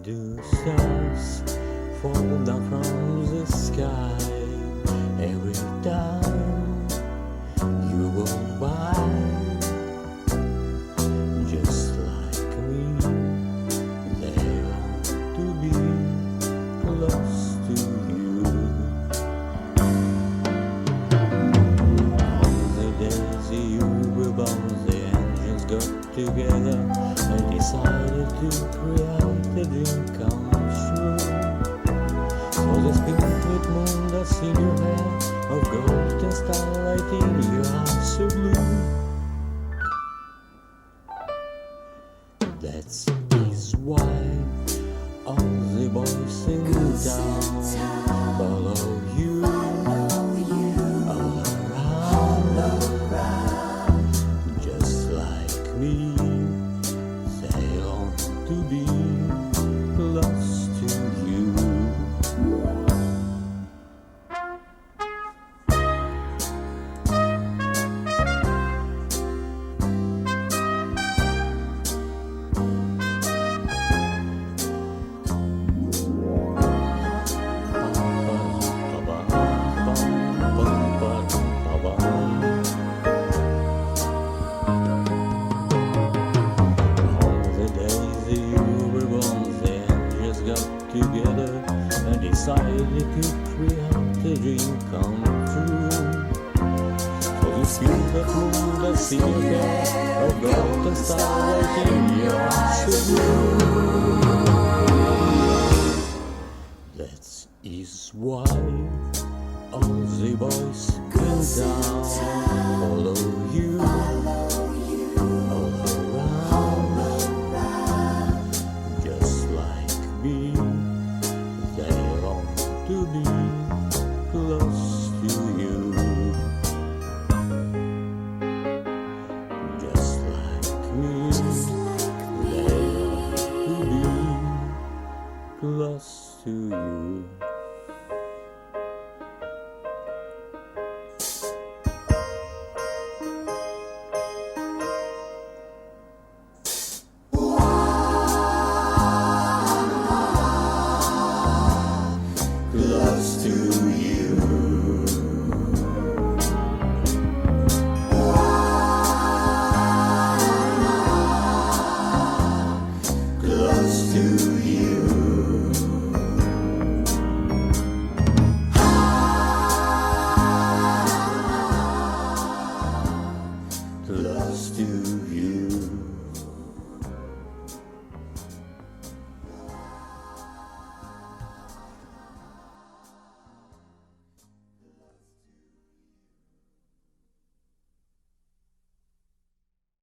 do stars fall down from the sky every time you go by? Just like me, they want to be close to you. On the days you were born, the angels got together and decided to create a dream come true. So the split moon that's in your hair, of gold and starlight in your eyes so blue. That is why all the boys in town follow you all around. Just like me, they long to be close to you. Together and decided to create a dream come true. So you feel the moon that's in your hair, of gold and starlight in your eyes so blue. That is why all the boys